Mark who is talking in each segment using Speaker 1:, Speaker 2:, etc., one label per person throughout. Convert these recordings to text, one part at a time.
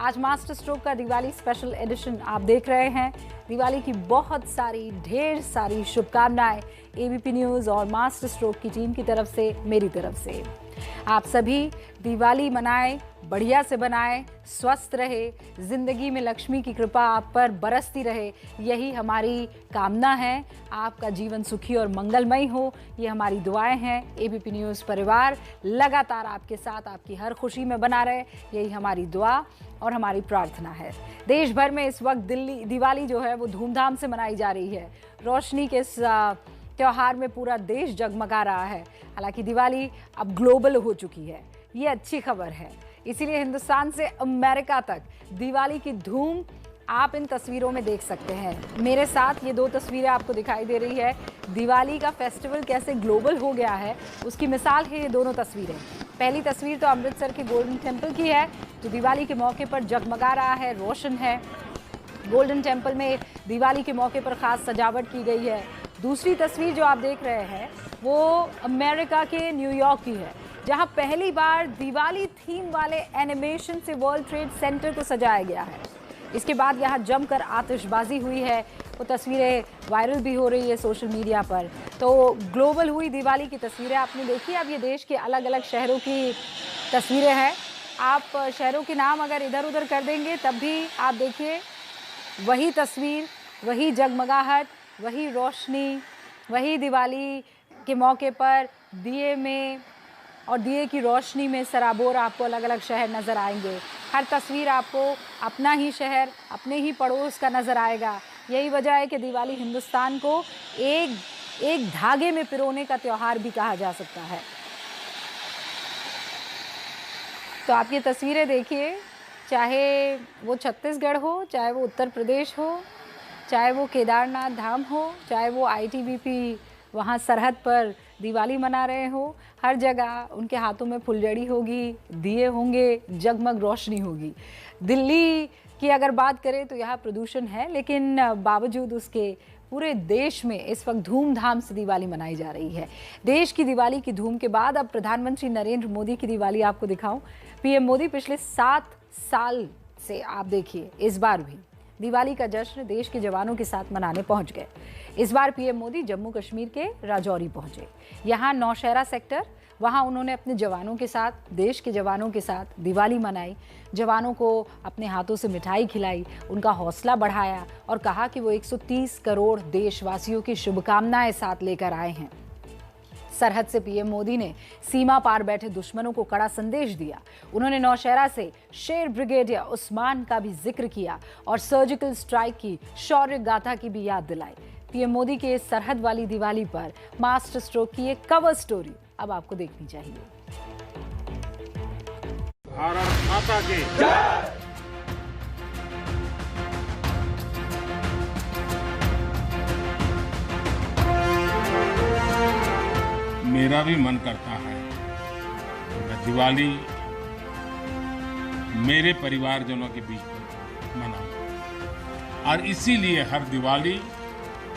Speaker 1: आज master stroke का Diwali special edition आप देख रहे हैं। दिवाली की बहुत सारी ढेर सारी शुभकामनाएं एबीपी न्यूज़ और मास्टर स्ट्रोक की टीम की तरफ से, मेरी तरफ से। आप सभी दिवाली मनाएं, बढ़िया से बनाएं, स्वस्थ रहे, जिंदगी में लक्ष्मी की कृपा आप पर बरसती रहे, यही हमारी कामना है। आपका जीवन सुखी और मंगलमय हो, ये हमारी दुआएं हैं। एबीपी न्यूज़ परिवार लगातार आपके साथ, आपकी हर खुशी में बना रहे, यही हमारी दुआ और हमारी प्रार्थना है। देश भर में इस वक्त दिवाली जो है वो धूमधाम से मनाई जा रही है। रोशनी के इस त्योहार में पूरा देश जगमगा रहा है। हालांकि दिवाली अब ग्लोबल हो चुकी है, ये अच्छी खबर है। इसीलिए हिंदुस्तान से अमेरिका तक दिवाली की धूम आप इन तस्वीरों में देख सकते हैं। मेरे साथ ये दो तस्वीरें आपको दिखाई दे रही है। दिवाली का फेस्टिवल कैसे ग्लोबल हो गया है उसकी मिसाल है ये दोनों तस्वीरें। पहली तस्वीर तो अमृतसर के गोल्डन टेम्पल की है, जो दिवाली के मौके पर जगमगा रहा है, रोशन है। गोल्डन टेम्पल में दिवाली के मौके पर खास सजावट की गई है। दूसरी तस्वीर जो आप देख रहे हैं वो अमेरिका के न्यूयॉर्क की है, जहां पहली बार दिवाली थीम वाले एनिमेशन से वर्ल्ड ट्रेड सेंटर को सजाया गया है। इसके बाद यहां जमकर आतिशबाजी हुई है, वो तस्वीरें वायरल भी हो रही है सोशल मीडिया पर। तो ग्लोबल हुई दिवाली की तस्वीरें आपने देखी। अब ये देश के अलग अलग शहरों की तस्वीरें हैं। आप शहरों के नाम अगर इधर उधर कर देंगे तब भी आप देखिए वही तस्वीर, वही जगमगाहट, वही रोशनी, वही दिवाली के मौके पर दिए में और दिए की रोशनी में सराबोर आपको अलग अलग शहर नज़र आएंगे। हर तस्वीर आपको अपना ही शहर, अपने ही पड़ोस का नज़र आएगा। यही वजह है कि दिवाली हिंदुस्तान को एक धागे में पिरोने का त्यौहार भी कहा जा सकता है। तो आप ये तस्वीरें देखिए, चाहे वो छत्तीसगढ़ हो, चाहे वो उत्तर प्रदेश हो, चाहे वो केदारनाथ धाम हो, चाहे वो आईटीबीपी वहाँ सरहद पर दिवाली मना रहे हो, हर जगह उनके हाथों में फुलझड़ी होगी, दिए होंगे, जगमग रोशनी होगी। दिल्ली की अगर बात करें तो यहाँ प्रदूषण है, लेकिन बावजूद उसके पूरे देश में इस वक्त धूमधाम से दिवाली मनाई जा रही है। देश की दिवाली की धूम के बाद अब प्रधानमंत्री नरेंद्र मोदी की दिवाली आपको दिखाऊं। पीएम मोदी पिछले 7 साल से आप देखिए इस बार भी दिवाली का जश्न देश के जवानों के साथ मनाने पहुंच गए। इस बार पीएम मोदी जम्मू कश्मीर के राजौरी पहुंचे। यहाँ नौशहरा सेक्टर, वहाँ उन्होंने अपने जवानों के साथ, देश के जवानों के साथ दिवाली मनाई। जवानों को अपने हाथों से मिठाई खिलाई, उनका हौसला बढ़ाया और कहा कि वो 130 करोड़ देशवासियों की शुभकामनाएं साथ लेकर आए हैं। सरहद से पीएम मोदी ने सीमा पार बैठे दुश्मनों को कड़ा संदेश दिया। उन्होंने नौशहरा से शेर ब्रिगेडियर उस्मान का भी जिक्र किया और सर्जिकल स्ट्राइक की शौर्य गाथा की भी याद दिलाई। पीएम मोदी के सरहद वाली दिवाली पर मास्टर स्ट्रोक की एक कवर स्टोरी अब आपको देखनी चाहिए।
Speaker 2: भारत माता की जय। मेरा भी मन करता है मैं दिवाली मेरे परिवारजनों के बीच में मनाऊं, और इसीलिए हर दिवाली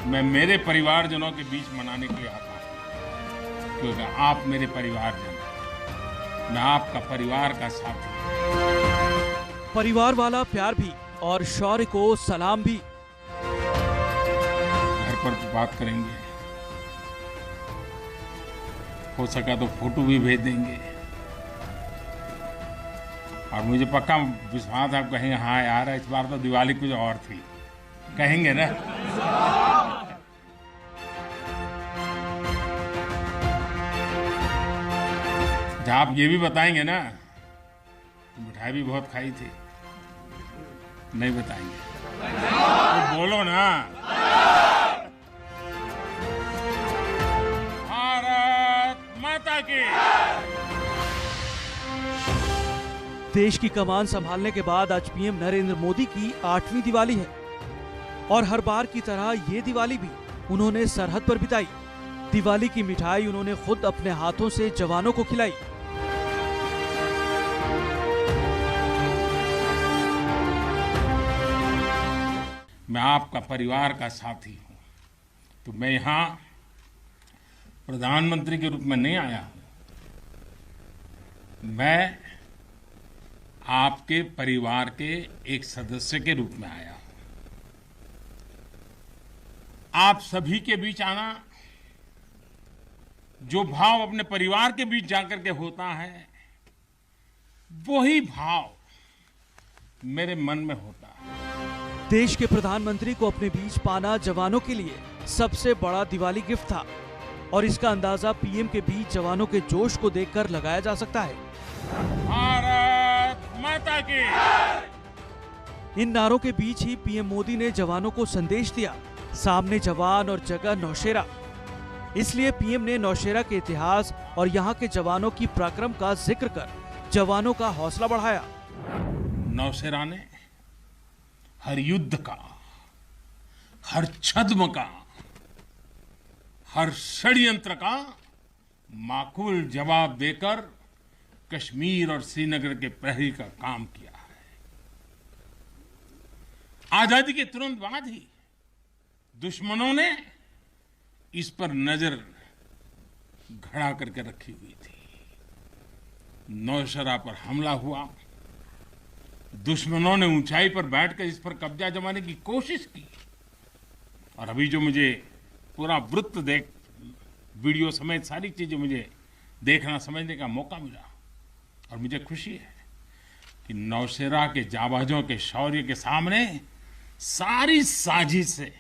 Speaker 2: मैं मेरे परिवारजनों के बीच मनाने के लिए आता हूं, क्योंकि आप मेरे परिवारजन हैं, मैं आपका परिवार का साथी।
Speaker 3: परिवार वाला प्यार भी और शौर्य को सलाम भी।
Speaker 2: घर पर बात करेंगे, हो सका तो फोटो भी भेज देंगे, और मुझे पक्का विश्वास आप कहेंगे हाँ यार इस बार तो दिवाली कुछ और थी, कहेंगे ना। जब आप ये भी बताएंगे ना मिठाई भी बहुत खाई थी, नहीं बताएंगे तो बोलो ना।
Speaker 3: देश की कमान संभालने के बाद आज पीएम नरेंद्र मोदी की 8वीं दिवाली है और हर बार की तरह ये दिवाली भी उन्होंने सरहद पर बिताई। दिवाली की मिठाई उन्होंने खुद अपने हाथों से जवानों को खिलाई।
Speaker 2: मैं आपका परिवार का साथी हूं, तो मैं यहाँ प्रधानमंत्री के रूप में नहीं आया हूं, मैं आपके परिवार के एक सदस्य के रूप में आया हूं। आप सभी के बीच आना, जो भाव अपने परिवार के बीच जाकर के होता है, वही भाव मेरे मन में होता है।
Speaker 3: देश के प्रधानमंत्री को अपने बीच पाना जवानों के लिए सबसे बड़ा दिवाली गिफ्ट था और इसका अंदाजा पीएम के बीच जवानों के जोश को देखकर लगाया जा सकता है।
Speaker 2: भारत माता की।
Speaker 3: इन नारों के बीच ही पीएम मोदी ने जवानों को संदेश दिया, सामने जवान और जगह नौशेरा। इसलिए पीएम ने नौशेरा के इतिहास और यहाँ के जवानों की पराक्रम का जिक्र कर जवानों का हौसला बढ़ाया।
Speaker 2: नौशेरा ने हर युद्ध का, हर छद्म का, हर षड्यंत्र का माकूल जवाब देकर कश्मीर और श्रीनगर के प्रहरी का काम किया है। आजादी के तुरंत बाद ही दुश्मनों ने इस पर नजर घड़ा करके रखी हुई थी। नौशेरा पर हमला हुआ, दुश्मनों ने ऊंचाई पर बैठकर इस पर कब्जा जमाने की कोशिश की और अभी जो मुझे पूरा वृत्त वीडियो समेत सारी चीजें मुझे देखना समझने का मौका मिला और मुझे खुशी है कि नौशेरा के जाबाजों के शौर्य के सामने सारी साजिशें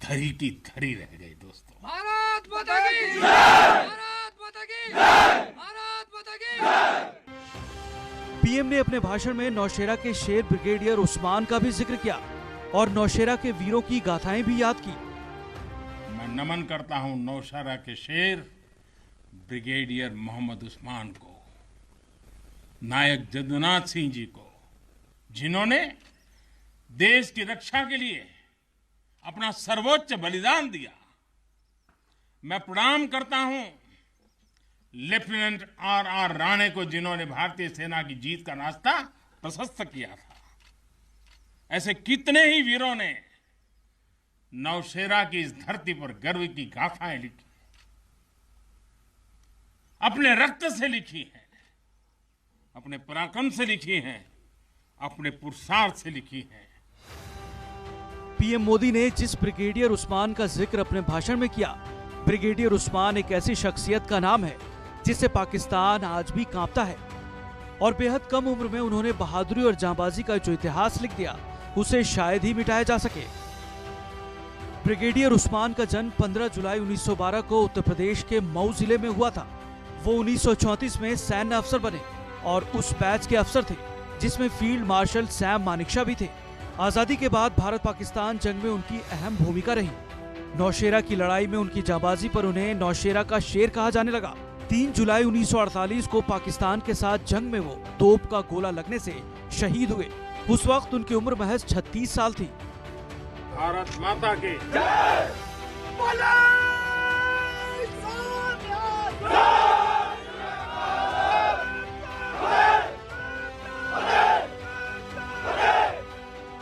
Speaker 2: धरी की धरी रह गई। दोस्तों,
Speaker 4: भारत माता की, भारत माता की, भारत माता की।
Speaker 3: पीएम ने अपने भाषण में नौशेरा के शेर ब्रिगेडियर उस्मान का भी जिक्र किया और नौशेरा के वीरों की गाथाएं भी याद की।
Speaker 2: मैं नमन करता हूं नौशेरा के शेर ब्रिगेडियर मोहम्मद उस्मान को, नायक जदुनाथ सिंह जी को, जिन्होंने देश की रक्षा के लिए अपना सर्वोच्च बलिदान दिया। मैं प्रणाम करता हूं लेफ्टिनेंट आर राणे को, जिन्होंने भारतीय सेना की जीत का रास्ता प्रशस्त किया था। ऐसे कितने ही वीरों ने नौशेरा की इस धरती पर गर्व की गाथाएं लिखी, अपने रक्त से लिखी है, अपने पराक्रम से लिखी हैं, अपने पुरुषार्थ से लिखी हैं।
Speaker 3: पीएम मोदी ने जिस ब्रिगेडियर उस्मान का जिक्र अपने भाषण में किया, ब्रिगेडियर उस्मान एक ऐसी शख्सियत का नाम है जिससे पाकिस्तान आज भी कांपता है और बेहद कम उम्र में उन्होंने बहादुरी और जांबाजी का जो इतिहास लिख दिया, उसे शायद ही मिटाया जा सके। ब्रिगेडियर उस्मान का जन्म 15 जुलाई 1912 को उत्तर प्रदेश के मऊ जिले में हुआ था। वो 1934 में सैन्य अफसर बने और उस बैच के अफसर थे जिसमें फील्ड मार्शल सैम मानेकशॉ भी थे। आजादी के बाद भारत पाकिस्तान जंग में उनकी अहम भूमिका रही। नौशेरा की लड़ाई में उनकी जाबाजी पर उन्हें नौशेरा का शेर कहा जाने लगा। 3 जुलाई 1948 को पाकिस्तान के साथ जंग में वो तोप का गोला लगने से शहीद हुए। उस वक्त उनकी उम्र महज 36 साल थी।
Speaker 2: भारत माता की।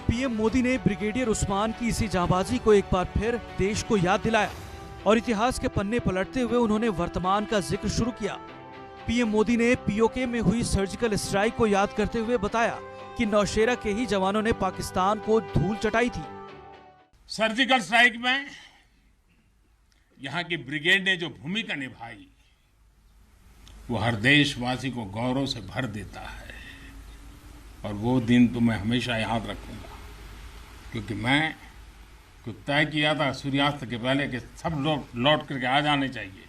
Speaker 3: पीएम मोदी ने ब्रिगेडियर उस्मान की इसी जांबाजी को एक बार फिर देश को याद दिलाया और इतिहास के पन्ने पलटते हुए उन्होंने वर्तमान का जिक्र शुरू किया। पीएम मोदी ने पीओके में हुई सर्जिकल स्ट्राइक को याद करते हुए बताया कि नौशेरा के ही जवानों ने पाकिस्तान को धूल चटाई थी।
Speaker 2: सर्जिकल स्ट्राइक में यहाँ की ब्रिगेड ने जो भूमिका निभाई, वो हर देशवासी को गौरव से भर देता है और वो दिन तो मैं हमेशा याद रखूंगा, क्योंकि मैं कुछ तय किया था सूर्यास्त के पहले कि सब लोग लौट करके आ जाने चाहिए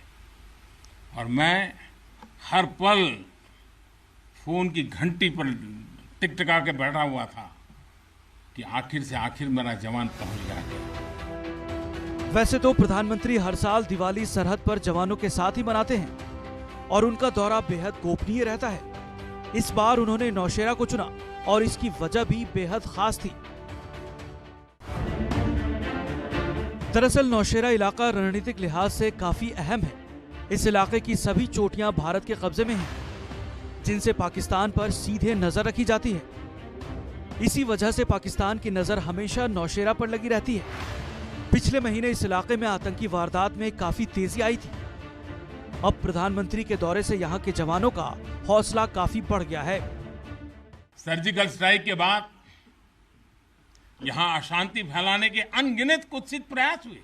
Speaker 2: और मैं हर पल फोन की घंटी पर टिकटिका के बैठा हुआ था कि आखिर से आखिर मेरा जवान पहुंच गया।
Speaker 3: वैसे तो प्रधानमंत्री हर साल दिवाली सरहद पर जवानों के साथ ही मनाते हैं और उनका दौरा बेहद गोपनीय रहता है। इस बार उन्होंने नौशेरा को चुना और इसकी वजह भी बेहद खास थी। दरअसल नौशेरा इलाका रणनीतिक लिहाज से काफी अहम है। इस इलाके की सभी चोटियां भारत के कब्जे में हैं, जिनसे पाकिस्तान पर सीधे नजर रखी जाती है। इसी वजह से पाकिस्तान की नजर हमेशा नौशेरा पर लगी रहती है। पिछले महीने इस इलाके में आतंकी वारदात में काफी तेजी आई थी। अब प्रधानमंत्री के दौरे से यहाँ के जवानों का हौसला काफी बढ़ गया है।
Speaker 2: सर्जिकल स्ट्राइक के बाद यहां अशांति फैलाने के अनगिनत कुत्सित प्रयास हुए,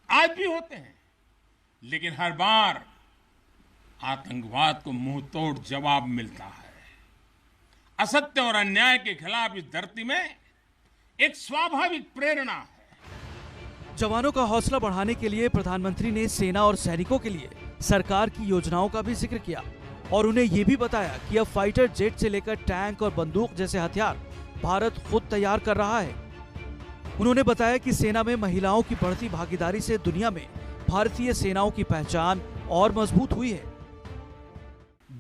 Speaker 2: आज भी होते हैं, लेकिन हर बार आतंकवाद को मुंह तोड़ जवाब मिलता है। असत्य और अन्याय के खिलाफ इस धरती में एक स्वाभाविक प्रेरणा है।
Speaker 3: जवानों का हौसला बढ़ाने के लिए प्रधानमंत्री ने सेना और सैनिकों के लिए सरकार की योजनाओं का भी जिक्र किया और उन्हें ये भी बताया कि अब फाइटर जेट से लेकर टैंक और बंदूक जैसे हथियार भारत खुद तैयार कर रहा है। उन्होंने बताया कि सेना में महिलाओं की बढ़ती भागीदारी से दुनिया में भारतीय सेनाओं की पहचान और मजबूत हुई है।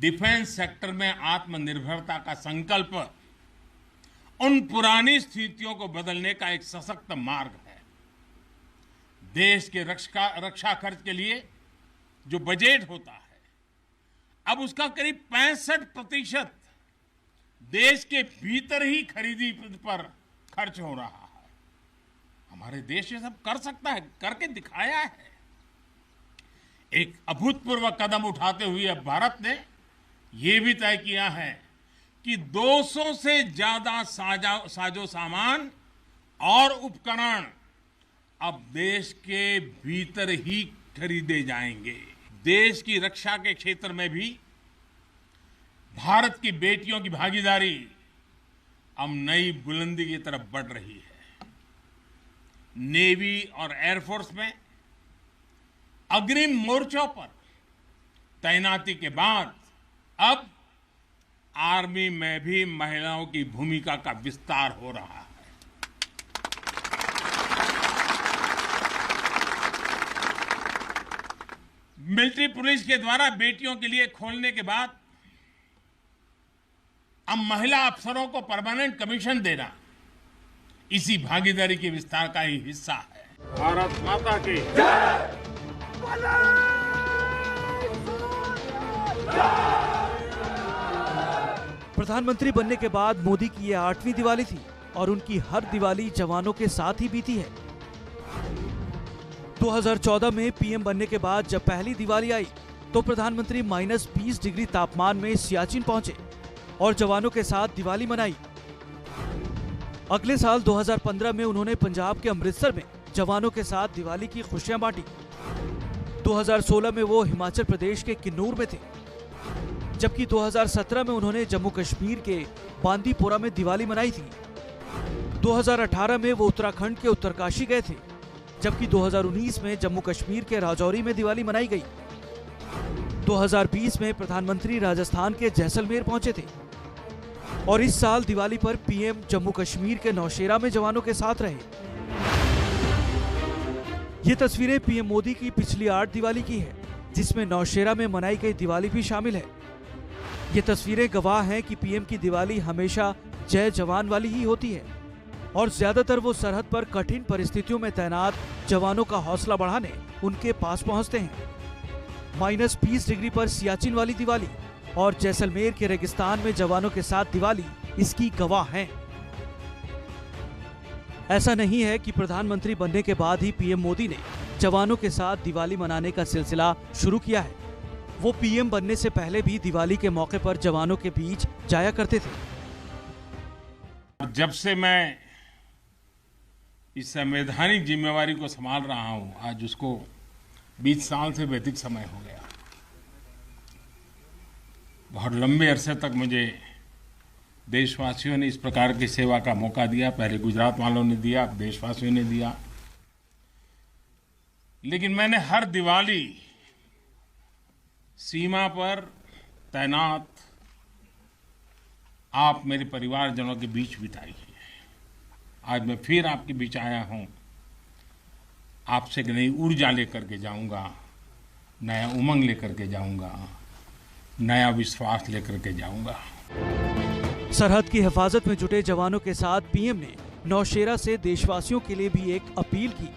Speaker 2: डिफेंस सेक्टर में आत्मनिर्भरता का संकल्प उन पुरानी स्थितियों को बदलने का एक सशक्त मार्ग है। देश के रक्षा खर्च के लिए जो बजट होता है, अब उसका करीब 65% देश के भीतर ही खरीदी पर खर्च हो रहा है। हमारे देश ये सब कर सकता है, करके दिखाया है। एक अभूतपूर्व कदम उठाते हुए अब भारत ने ये भी तय किया है कि 200 से ज्यादा साजो सामान और उपकरण अब देश के भीतर ही खरीदे जाएंगे। देश की रक्षा के क्षेत्र में भी भारत की बेटियों की भागीदारी अब नई बुलंदी की तरफ बढ़ रही है। नेवी और एयरफोर्स में अग्रिम मोर्चों पर तैनाती के बाद अब आर्मी में भी महिलाओं की भूमिका का विस्तार हो रहा है। मिलिट्री पुलिस के द्वारा बेटियों के लिए खोलने के बाद अब महिला अफसरों को परमानेंट कमीशन देना इसी भागीदारी के विस्तार का ही हिस्सा है। भारत माता की
Speaker 3: प्रधानमंत्री बनने के बाद मोदी की ये 8वीं दिवाली थी और उनकी हर दिवाली जवानों के साथ ही बीती है। 2014 में पीएम बनने के बाद जब पहली दिवाली आई तो प्रधानमंत्री -20 डिग्री तापमान में सियाचिन पहुंचे और जवानों के साथ दिवाली मनाई। अगले साल 2015 में उन्होंने पंजाब के अमृतसर में जवानों के साथ दिवाली की खुशियां बांटी। 2016 में वो हिमाचल प्रदेश के किन्नौर में थे, जबकि 2017 में उन्होंने जम्मू कश्मीर के बांदीपोरा में दिवाली मनाई थी। 2018 में वो उत्तराखंड के उत्तरकाशी गए थे, जबकि 2019 में जम्मू कश्मीर के राजौरी में दिवाली मनाई गई। 2020 में प्रधानमंत्री राजस्थान के जैसलमेर पहुंचे थे और इस साल दिवाली पर पीएम जम्मू कश्मीर के नौशेरा में जवानों के साथ रहे। ये तस्वीरें पीएम मोदी की पिछली 8 दिवाली की है, जिसमें नौशेरा में मनाई गई दिवाली भी शामिल है। ये तस्वीरें गवाह हैं कि पीएम की दिवाली हमेशा जय जवान वाली ही होती है और ज्यादातर वो सरहद पर कठिन परिस्थितियों में तैनात जवानों का हौसला बढ़ाने उनके पास पहुंचते हैं। -20 डिग्री पर सियाचिन वाली दिवाली और जैसलमेर के रेगिस्तान में जवानों के साथ दिवाली इसकी गवाह हैं। ऐसा नहीं है कि प्रधानमंत्री बनने के बाद ही पीएम मोदी ने जवानों के साथ दिवाली मनाने का सिलसिला शुरू किया है। वो पीएम बनने से पहले भी दिवाली के मौके पर जवानों के बीच जाया करते थे।
Speaker 2: जब से मैं इस संवैधानिक जिम्मेवारी को संभाल रहा हूं, आज उसको 20 साल से भी अधिक समय हो गया। बहुत लंबे अरसे तक मुझे देशवासियों ने इस प्रकार की सेवा का मौका दिया। पहले गुजरात वालों ने दिया, अब देशवासियों ने दिया। लेकिन मैंने हर दिवाली सीमा पर तैनात आप मेरे परिवारजनों के बीच बिताई है। आज मैं फिर आपके बीच आया हूं, आपसे एक नई ऊर्जा लेकर के जाऊंगा, नया उमंग लेकर के जाऊंगा, नया विश्वास लेकर के जाऊंगा।
Speaker 3: सरहद की हिफाजत में जुटे जवानों के साथ पीएम ने नौशेरा से देशवासियों के लिए भी एक अपील की।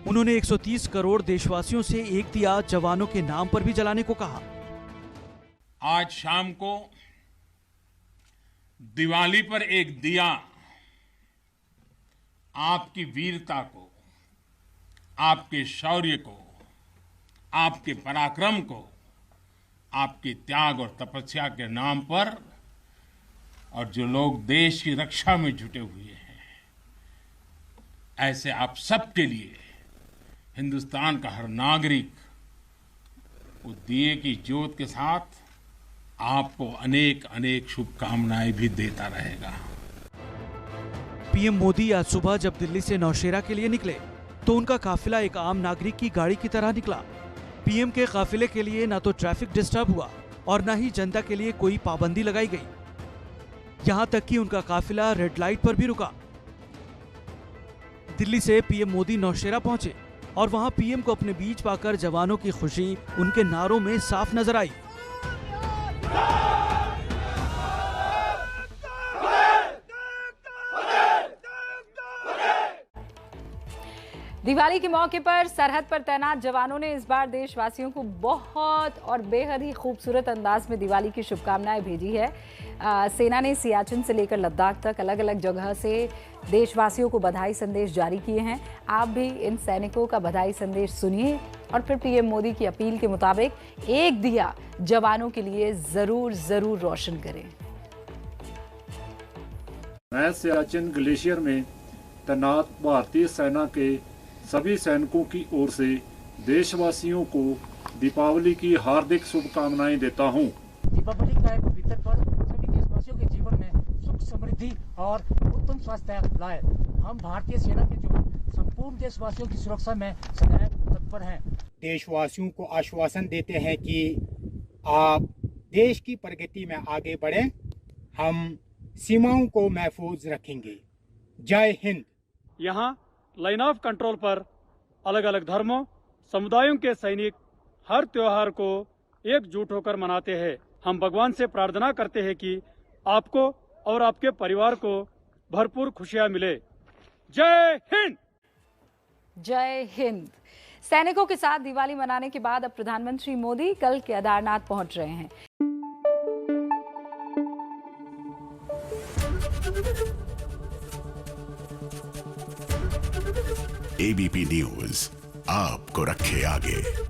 Speaker 3: उन्होंने 130 करोड़ देशवासियों से एक दिया जवानों के नाम पर भी जलाने को कहा।
Speaker 2: आज शाम को दिवाली पर एक दिया आपकी वीरता को, आपके शौर्य को, आपके पराक्रम को, आपके त्याग और तपस्या के नाम पर और जो लोग देश की रक्षा में जुटे हुए हैं, ऐसे आप सबके लिए हिंदुस्तान का हर नागरिक वो दिए की ज्योत के साथ आपको अनेक अनेक शुभकामनाएं भी देता रहेगा।
Speaker 3: पीएम मोदी आज सुबह जब दिल्ली से नौशेरा के लिए निकले तो उनका काफिला एक आम नागरिक की गाड़ी की तरह निकला। पीएम के काफिले के लिए न तो ट्रैफिक डिस्टर्ब हुआ और न ही जनता के लिए कोई पाबंदी लगाई गई। यहां तक कि उनका काफिला रेड लाइट पर भी रुका। दिल्ली से पीएम मोदी नौशेरा पहुंचे और वहां पीएम को अपने बीच पाकर जवानों की खुशी उनके नारों में साफ नजर आई।
Speaker 1: दिवाली के मौके पर सरहद पर तैनात जवानों ने इस बार देशवासियों को बहुत और बेहद ही खूबसूरत अंदाज में दिवाली की शुभकामनाएं भेजी है। सेना ने सियाचिन से लेकर लद्दाख तक अलग अलग जगह से देशवासियों को बधाई संदेश जारी किए हैं। आप भी इन सैनिकों का बधाई संदेश सुनिए और फिर पीएम मोदी की अपील के मुताबिक एक दिया जवानों के लिए जरूर जरूर रोशन करें।
Speaker 5: मैं सियाचिन ग्लेशियर में तैनात भारतीय सेना के सभी सैनिकों की ओर से देशवासियों को दीपावली की हार्दिक शुभकामनाएं देता हूं।
Speaker 6: दीपावली का एक पवित्र पर्व सभी देशवासियों के जीवन में सुख समृद्धि और उत्तम स्वास्थ्य लाए। हम भारतीय सेना के जवान संपूर्ण देशवासियों की सुरक्षा में सदैव तत्पर हैं।
Speaker 7: देशवासियों को आश्वासन देते हैं कि आप देश की प्रगति में आगे बढ़ें, हम सीमाओं को महफूज रखेंगे। जय हिंद।
Speaker 8: यहाँ लाइन ऑफ कंट्रोल पर अलग अलग धर्मों समुदायों के सैनिक हर त्योहार को एकजुट होकर मनाते हैं। हम भगवान से प्रार्थना करते हैं कि आपको और आपके परिवार को भरपूर खुशियां मिले। जय हिंद।
Speaker 1: जय हिंद। सैनिकों के साथ दिवाली मनाने के बाद अब प्रधानमंत्री मोदी कल केदारनाथ पहुंच रहे हैं।
Speaker 9: एबीपी न्यूज आपको रखे आगे।